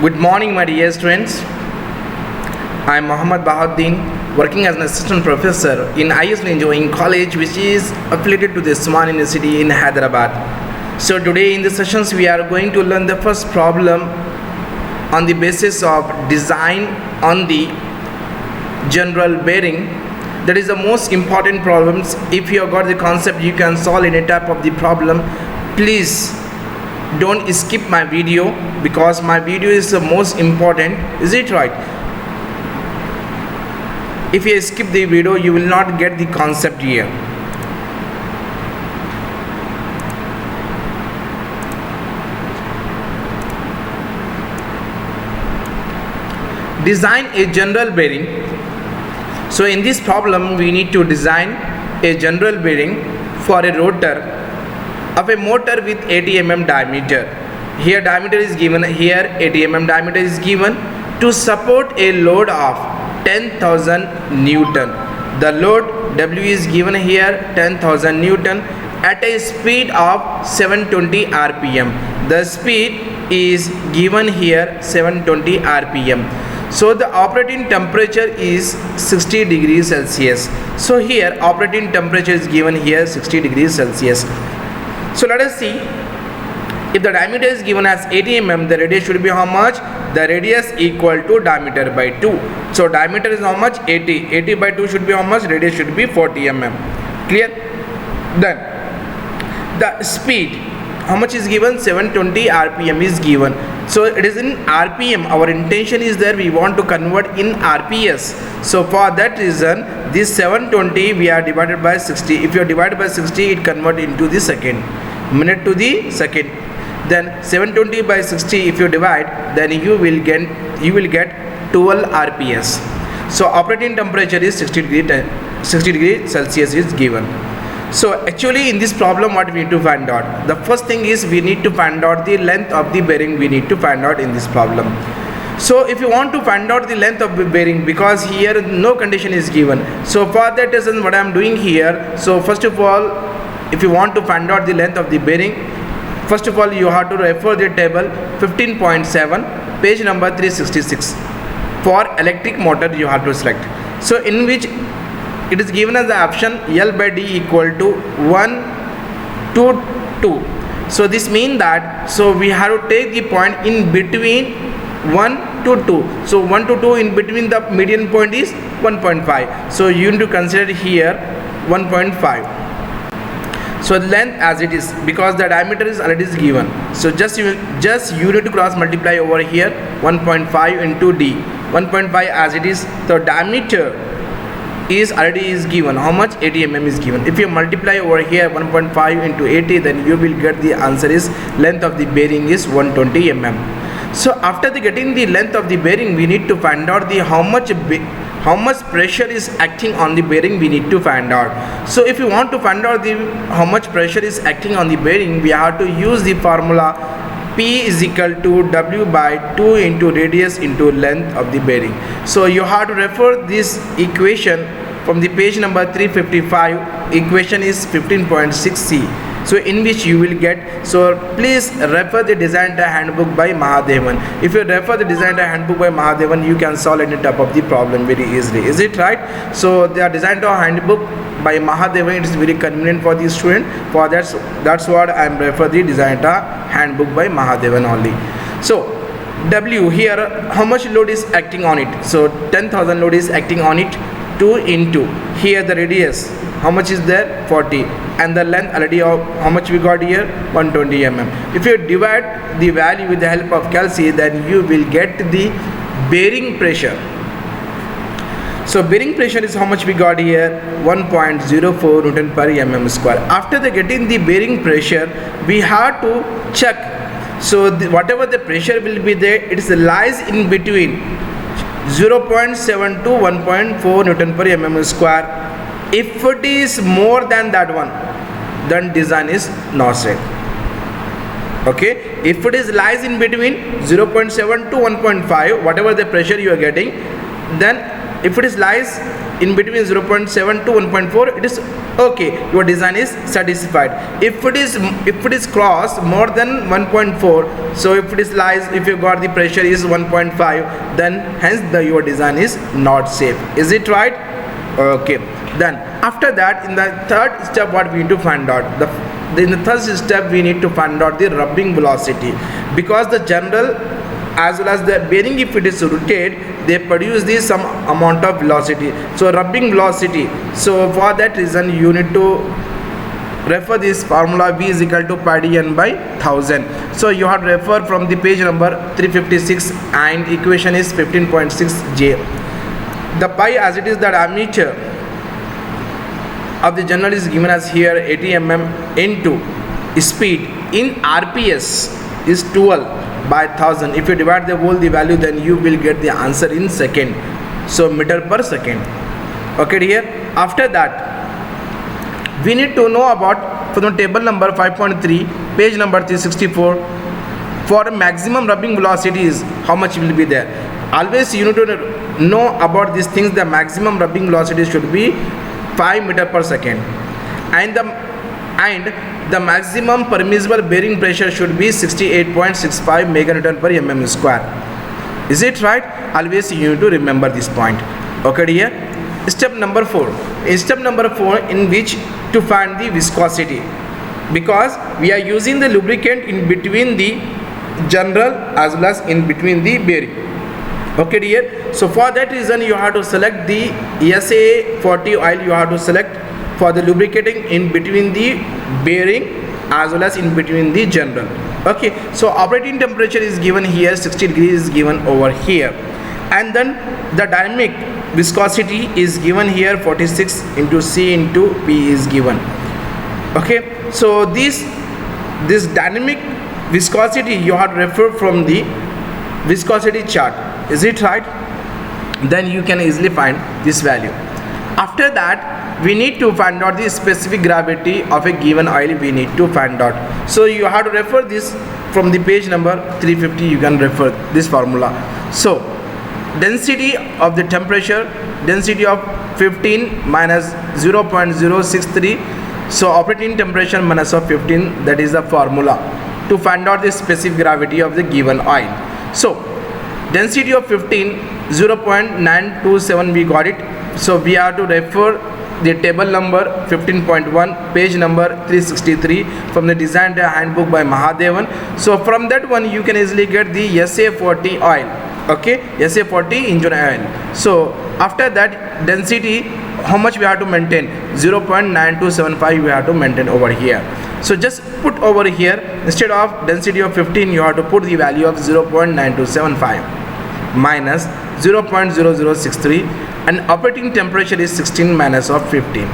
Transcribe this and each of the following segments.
Good morning, my dear students. I am Muhammad Bahuddin, working as an assistant professor in ISL Engineering College, which is affiliated to the Usman University in Hyderabad. So today in the sessions, we are going to learn the first problem on the basis of design on the general bearing. That is the most important problems. If you have got the concept, you can solve any type of the problem. Please don't skip my video because my video is the most important. Is it right? If you skip the video, you will not get the concept here. Design a general bearing. So in this problem, we need to design a general bearing for a rotor of a motor with 80 mm diameter. Here diameter is given, here 80 mm diameter is given to support a load of 10,000 Newton. The load W is given here 10,000 Newton at a speed of 720 RPM. The speed is given here 720 RPM. So the operating temperature is 60 degrees Celsius. So here operating temperature is given here 60 degrees Celsius. So let us see, if the diameter is given as 80 mm, the radius should be how much? The radius equal to diameter by 2. So diameter is how much? 80. 80 by 2 should be how much? Radius should be 40 mm. Clear? Then the speed, how much is given? 720 RPM is given. So it is in RPM. Our intention is there, we want to convert in RPS. So for that reason, this 720 we are divided by 60. If you are divided by 60, it convert into the second, minute to the second. Then 720 by 60 if you divide, then you will get 12 RPS. So operating temperature is 60 degree Celsius is given. So actually in this problem, what we need to find out? The first thing is we need to find out the length of the bearing. We need to find out in this problem. So if you want to find out the length of the bearing, because here no condition is given, so for that reason what I am doing here, so first of all, if you want to find out the length of the bearing, first of all you have to refer the table 15.7, page number 366. For electric motor you have to select. So in which it is given as the option L by D equal to 1 to 2. So this means that, so we have to take the point in between 1 to 2. So 1 to 2 in between, the median point is 1.5. So you need to consider here 1.5. So length as it is, because the diameter is already given. So just you need to cross multiply over here 1.5 into D. 1.5 as it is. So diameter is already given. How much? 80 mm is given. If you multiply over here 1.5 into 80, then you will get the answer is length of the bearing is 120 mm. So after getting the length of the bearing, we need to find out the how much pressure is acting on the bearing. We need to find out. So if you want to find out the how much pressure is acting on the bearing, we have to use the formula P is equal to W by 2 into radius into length of the bearing. So you have to refer this equation from the page number 355. Equation is 15.6c. So in which you will get, so please refer the designer handbook by Mahadevan. If you refer the designer handbook by Mahadevan, you can solve any type of the problem very easily. Is it right? So the designer handbook by Mahadevan, it is very convenient for the student. For that's what I am refer the designer handbook by Mahadevan only. So W here, how much load is acting on it? So 10,000 load is acting on it. 2 into here the radius, how much is there? 40, and the length already of how much we got here? 120 mm. If you divide the value with the help of calci, then you will get the bearing pressure. So bearing pressure is how much we got here? 1.04 Newton per mm square. After getting the bearing pressure, we have to check. So whatever the pressure will be there, it lies in between 0.7 to 1.4 Newton per mm square. If it is more than that one, then design is not safe. Okay, if it is lies in between 0.7 to 1.5, whatever the pressure you are getting, then if it is lies in between 0.7 to 1.4, it is okay, your design is satisfied. If it is cross more than 1.4, so if it is lies, if you got the pressure is 1.5, then hence your design is not safe. Is it right? Okay. Then after that, in the third step, what we need to find out, in the third step we need to find out the rubbing velocity, because the general as well as the bearing, if it is rotate, they produce this some amount of velocity, so rubbing velocity. So for that reason you need to refer this formula, V is equal to pi d n by 1000. So you have to refer from the page number 356 and equation is 15.6 J. The pi, as it is the diameter of the general is given as here 80 mm into speed in RPS is 12 by 1000. If you divide the value, then you will get the answer in second, so meter per second. Okay dear. After that we need to know about from the table number 5.3 page number 364, for maximum rubbing velocity is how much will be there. Always you need to know about these things. The maximum rubbing velocity should be 5 meter per second, and the maximum permissible bearing pressure should be 68.65 meganewton per mm square. Is it right? Always you need to remember this point. Okay dear. Step number 4. In step number 4, in which to find the viscosity, because we are using the lubricant in between the general as well as in between the bearing. Okay dear. So for that reason you have to select the SA40 oil, you have to select for the lubricating in between the bearing as well as in between the general. Okay, so operating temperature is given here, 60 degrees is given over here, and then the dynamic viscosity is given here, 46 into C into P is given. Okay, so this dynamic viscosity you have to refer from the viscosity chart. Is it right? Then you can easily find this value. After that we need to find out the specific gravity of a given oil. We need to find out, so you have to refer this from the page number 350. You can refer this formula. So density of the temperature, density of 15 minus 0.063, so operating temperature minus of 15, that is the formula to find out the specific gravity of the given oil. So density of 15, 0.927 we got it. So we have to refer the table number 15.1 page number 363 from the design handbook by Mahadevan. So from that one you can easily get the SA40 oil. Okay, SA40 engine oil. So after that density, how much we have to maintain? 0.9275 we have to maintain over here. So just put over here, instead of density of 15 you have to put the value of 0.9275 minus 0.0063, and operating temperature is 16 minus of 15.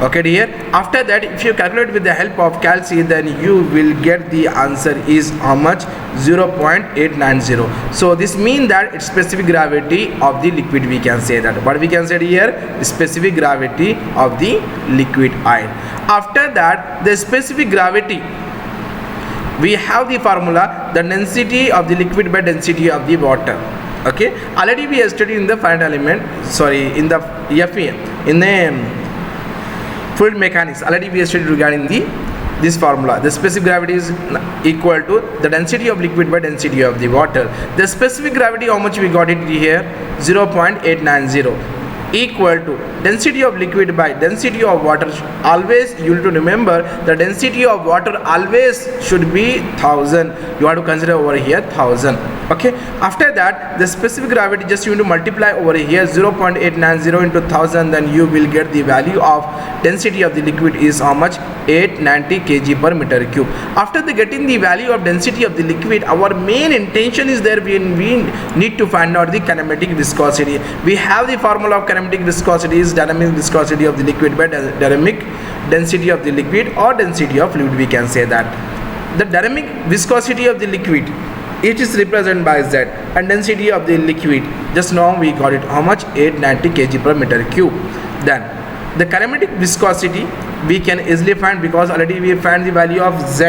Okay dear. After that if you calculate with the help of calci, then you will get the answer is how much? 0.890. so this means that it's specific gravity of the liquid, we can say that. What we can say here? The specific gravity of the liquid oil. After that the specific gravity, we have the formula, the density of the liquid by density of the water. Okay, already we have studied in the finite element, in the FE, in the fluid mechanics, already we have studied regarding this formula. The specific gravity is equal to the density of liquid by density of the water. The specific gravity, how much we got it here? 0.890 equal to density of liquid by density of water. Always you need to remember the density of water always should be 1000. You have to consider over here 1000. Okay, after that the specific gravity, just you need to multiply over here 0.890 into 1000, then you will get the value of density of the liquid is how much? 890 kg per meter cube. After getting the value of density of the liquid, our main intention is there, we need to find out the kinematic viscosity. We have the formula of kinematic viscosity is dynamic viscosity of the liquid by dynamic density of the liquid or density of fluid, we can say that. The dynamic viscosity of the liquid, it is represented by Z, and density of the liquid, just now we got it how much? 890 kg per meter cube. Then the kinematic viscosity we can easily find, because already we find the value of Z.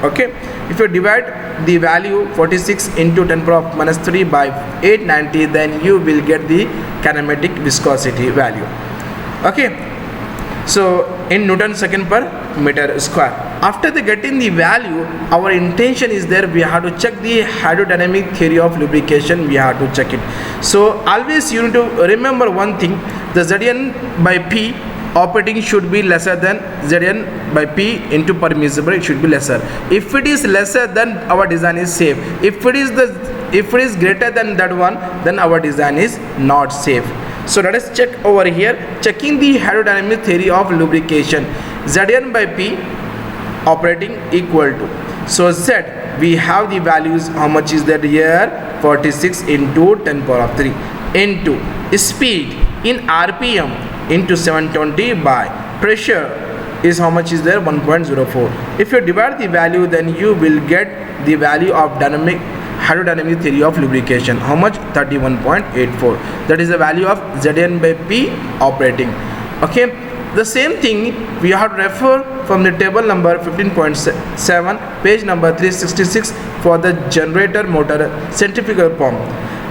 Okay, if you divide the value 46 into 10 power minus 3 by 890, then you will get the kinematic viscosity value. Okay, so in Newton second per meter square. After getting the value, our intention is there, we have to check the hydrodynamic theory of lubrication, we have to check it. So always you need to remember one thing, the Zn by P operating should be lesser than Zn by P into permissible, it should be lesser. If it is lesser, then our design is safe. If it is greater than that one, then our design is not safe. So let us check over here, checking the hydrodynamic theory of lubrication. Zn by P operating equal to, so Z, we have the values, how much is that here, 46 into 10 power of 3 into speed in RPM into 720 by pressure is how much is there, 1.04. If you divide the value, then you will get the value of hydrodynamic theory of lubrication. How much? 31.84. That is the value of Zn by P operating. Okay, the same thing we have to refer from the table number 15.7, page number 366 for the generator motor centrifugal pump.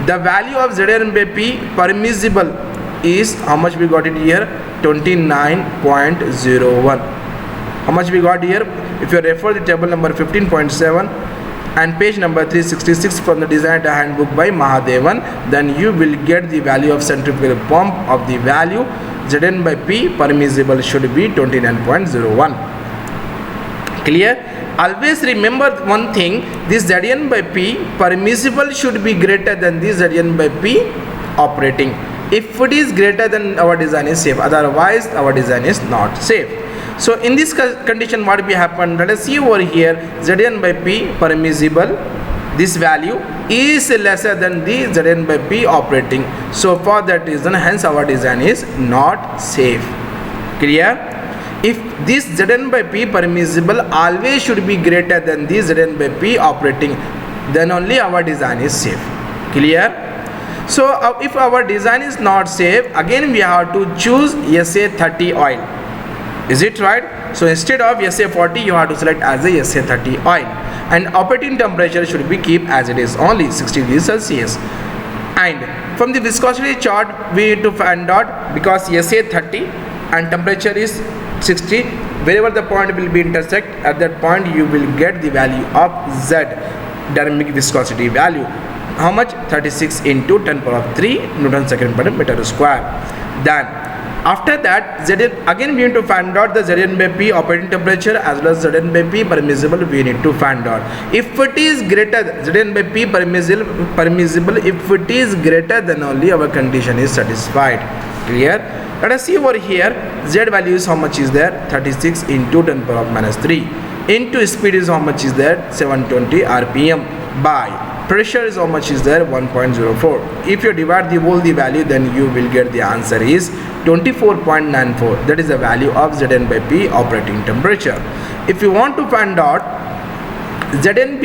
The value of Zn by P permissible is how much we got it here, 29.01. How much we got here? If you refer the table number 15.7 and page number 366 from the design handbook by Mahadevan, then you will get the value of centrifugal pump of the value Zn by P permissible should be 29.01. Clear? Always remember one thing, this Zn by P permissible should be greater than this Zn by P operating. If it is greater, then our design is safe, otherwise our design is not safe. So in this condition, what will happen? Let us see over here, Zn by P permissible, this value is lesser than the Zn by P operating. So for that reason, hence our design is not safe. Clear? If this Zn by P permissible always should be greater than the Zn by P operating, then only our design is safe. Clear? So if our design is not safe, again we have to choose SA30 oil. Is it right? So instead of SA40, you have to select as a SA30 oil, and operating temperature should be keep as it is, only 60 degrees Celsius. And from the viscosity chart, we need to find out, because SA30 and temperature is 60, wherever the point will be intersect, at that point you will get the value of Z, dynamic viscosity value. How much? 36 into 10 power of 3 Newton second per meter square. Then after that, Zn, again we need to find out the Zn by P operating temperature as well as Zn by P permissible, we need to find out. If it is greater, Zn by P permissible, if it is greater, then only our condition is satisfied. Clear? Let us see over here, Z value is how much is there, 36 into 10 power of minus 3 into speed is how much is there, 720 RPM by pressure is how much is there, 1.04. If you divide the value, then you will get the answer is 24.94. That is the value of Zn by P operating temperature. If you want to find out Zn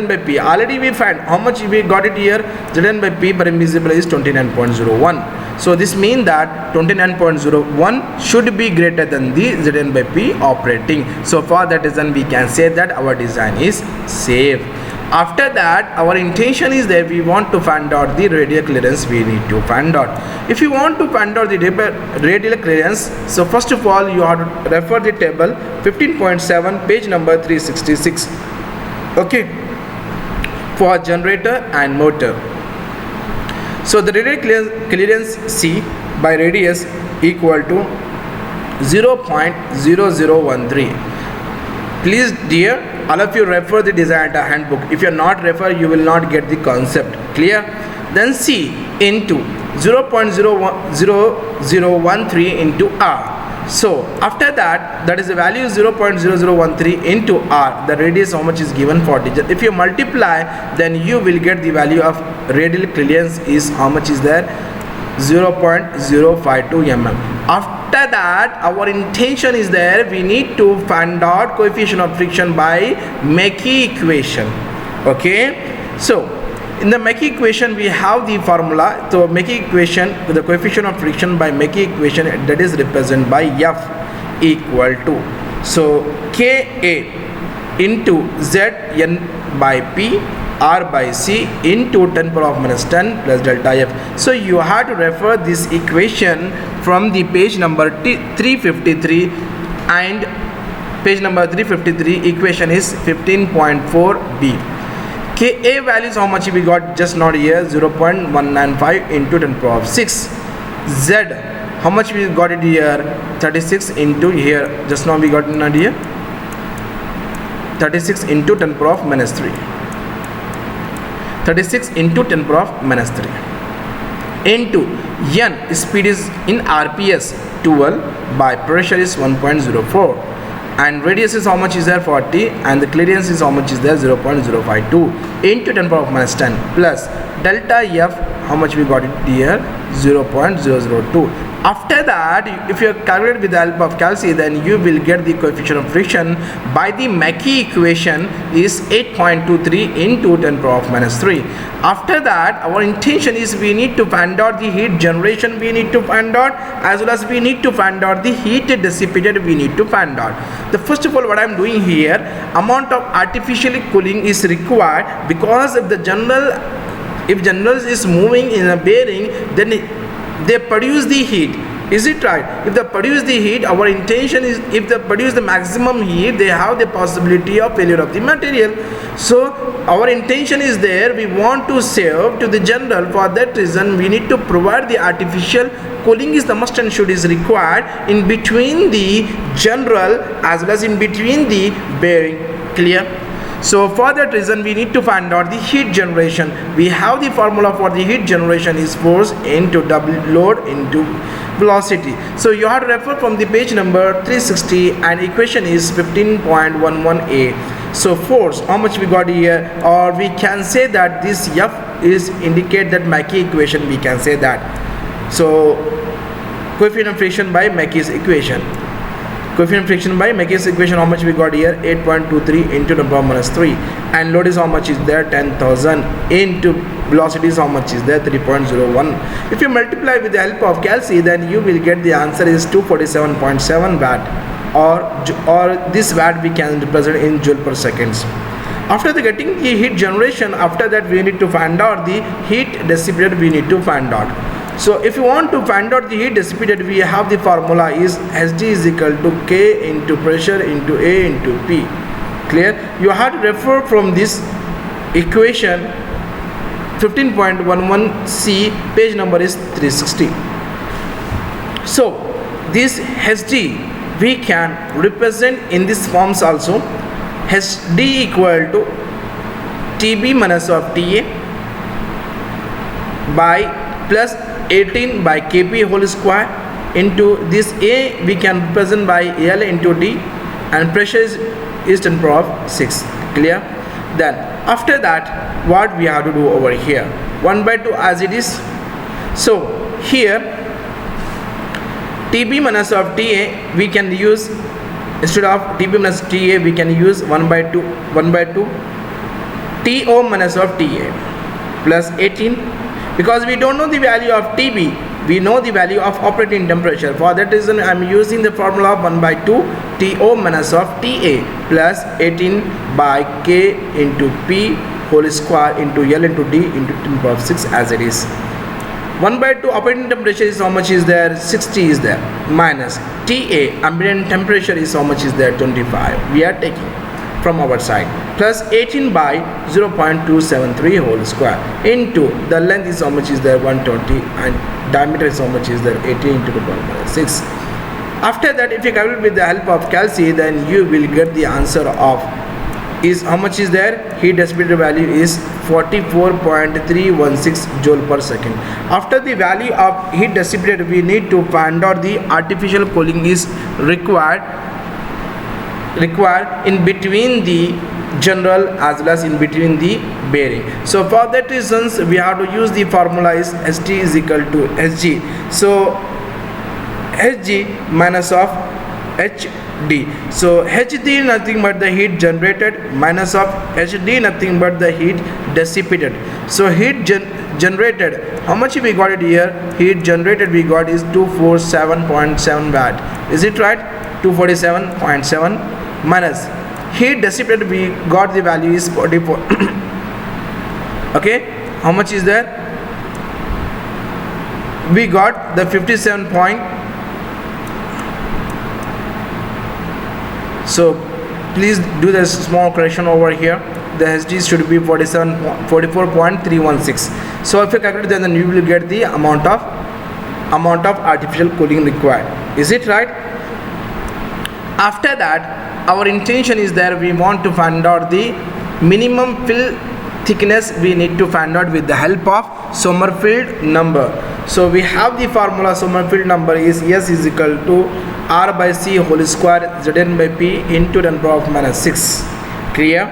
by P, already we find how much we got it here, Zn by P permissible is 29.01. So this means that 29.01 should be greater than the Zn by P operating. So for that reason, we can say that our design is safe. After that, our intention is that we want to find out the radial clearance, we need to find out. If you want to find out the radial clearance, so first of all you have to refer the table 15.7, page number 366. Okay, for generator and motor. So the radial clearance C by radius equal to 0.0013. Please dear, all of you refer the design handbook. If you are not refer, you will not get the concept. Clear? Then C into 0.00013 into R. So after that, that is the value 0.0013 into R. The radius how much is given, 40. If you multiply, then you will get the value of radial clearance is how much is there, 0.052 mm. After that, our intention is there, we need to find out coefficient of friction by Mackey equation. Okay, so in the Mackey equation we have the formula. So Mackey equation, the coefficient of friction by Mackey equation, that is represented by F equal to, so Ka into Zn by P R by C into 10 power of minus 10 plus delta F. So you have to refer this equation from the page number 353, and page number 353 equation is 15.4b. Ka values how much we got just not here, 0.195 into 10 power of 6. Z how much we got it here, 36 into here, just now we got an idea, 36 into 10 power of minus 3. 36 into 10 power of minus 3 into N, speed is in RPS 12, by pressure is 1.04, and radius is how much is there, 40, and the clearance is how much is there, 0.052 into 10 power of minus 10 plus delta F, how much we got it here, 0.002. After that, if you calculate with the help of calci, then you will get the coefficient of friction by the Mackey equation is 8.23 into 10 power of minus 3. After that, our intention is we need to find out the heat generation, we need to find out, as well as we need to find out the heat dissipated, we need to find out. The first of all, what I am doing here, amount of artificial cooling is required, because if the general is moving in a bearing, then they produce the heat. Is it right? If they produce the heat, our intention is, if they produce the maximum heat, they have the possibility of failure of the material. So our intention is there, we want to save to the general. For that reason, we need to provide the artificial cooling is the must and should is required in between the general as well as in between the bearing. Clear? So for that reason, we need to find out the heat generation. We have the formula for the heat generation is force into W load into velocity. So you have to refer from the page number 360, and equation is 15.11a. So force, how much we got here, or we can say that this F is indicate that Mackey equation, we can say that. So coefficient of friction by Mackey's equation. Coefficient of friction by Mackey's equation, how much we got here, 8.23 into 10 power minus 3, and load is how much is there, 10,000 into velocity is how much is there, 3.01. If you multiply with the help of calci, then you will get the answer is 247.7 watt, or this watt we can represent in joule per seconds. After the getting the heat generation, after that we need to find out the heat dissipated, we need to find out. So if you want to find out the heat dissipated, we have the formula is Hd is equal to K into pressure into A into P. Clear? You have to refer from this equation 15.11c, page number is 360. So this Hd we can represent in this forms also. Hd equal to Tb minus of Ta by plus 18 by Kp whole square into this A we can represent by L into D, and pressure is 10 power of 6. Clear? Then after that, what we have to do over here, 1 by 2 as it is. So here Tb minus of Ta we can use, instead of Tb minus Ta we can use 1 by 2 To minus of Ta plus 18, because we don't know the value of Tb, we know the value of operating temperature. For that reason, I am using the formula of 1 by 2 To minus of Ta plus 18 by K into P whole square into L into D into 10 power of 6 as it is. 1 by 2 operating temperature is how much is there, 60 is there, minus Ta ambient temperature is how much is there, 25 we are taking from our side, plus 18 by 0.273 whole square into the length is how much is there, 120, and diameter is how much is there, 18 into the power minus 6. After that, if you calculate with the help of calci, then you will get the answer of is how much is there, heat dissipated value is 44.316 joule per second. After the value of heat dissipated, we need to find out the artificial cooling is required in between the general as well as in between the bearing. So for that reasons, we have to use the formula is St is equal to Hg. So Hg minus of Hd. So Hd nothing but the heat generated minus of Hd nothing but the heat dissipated. So heat generated, how much we got it here, heat generated we got is 247.7 watt. Is it right? 247.7 minus heat dissipated we got the value is 44 Okay, how much is there? We got the 57 point. So please do the small correction over here. The HD should be 44.316. So if you calculate, then you will get the amount of artificial cooling required. Is it right? After that, our intention is there, we want to find out the minimum fill thickness. We need to find out with the help of Sommerfeld number. So we have the formula. Sommerfeld number is S is equal to R by C whole square Zn by P into 10 power of minus 6. Clear?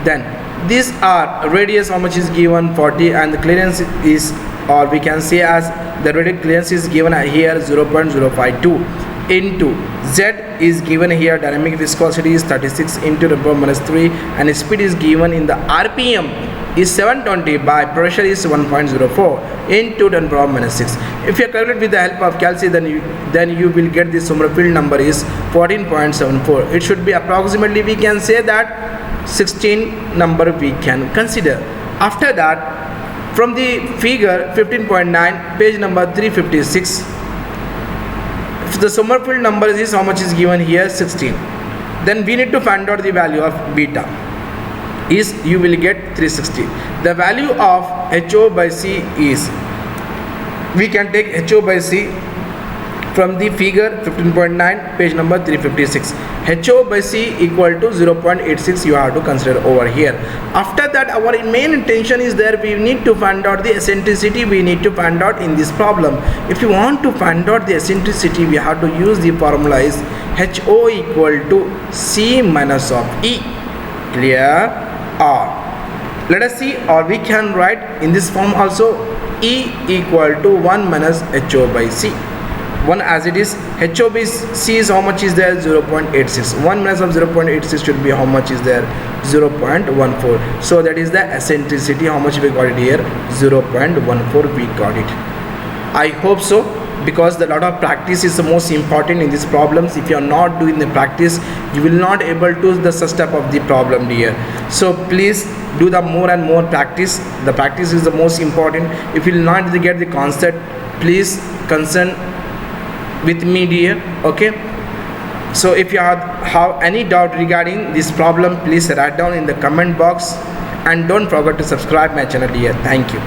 Then these are radius, how much is given? 40, and the clearance is, or we can say as the radius clearance is given here 0.052 into Z is given here, dynamic viscosity is 36 into 10 power minus 3, and speed is given in the RPM is 720 by pressure is 1.04 into 10 power minus 6. If you calculate with the help of calculus, then you will get the Sommerfeld number is 14.74. It should be approximately, we can say that 16 number we can consider. After that, from the figure 15.9, page number 356, if the Sommerfeld number is how much is given here, 16, then we need to find out the value of beta. Is you will get 360. The value of HO by C is, we can take HO by C from the figure 15.9, page number 356. HO by C equal to 0.86 you have to consider over here. After that, our main intention is there, we need to find out the eccentricity. We need to find out in this problem. If you want to find out the eccentricity, we have to use the formula is HO equal to C minus of E. Clear? Or let us see, or we can write in this form also, E equal to 1 minus HO by C. 1 as it is, HO by C is how much is there, 0.86. 1 minus of 0.86 should be how much is there, 0.14. So that is the eccentricity. How much we got it here, 0.14 we got it. I hope so, because the lot of practice is the most important in these problems. If you are not doing the practice, you will not able to the such type of the problem here. So please do the more and more practice. The practice is the most important. If you will not get the concept, please concern with me dear. Okay, so if you have any doubt regarding this problem, please write down in the comment box, and don't forget to subscribe my channel dear. Thank you.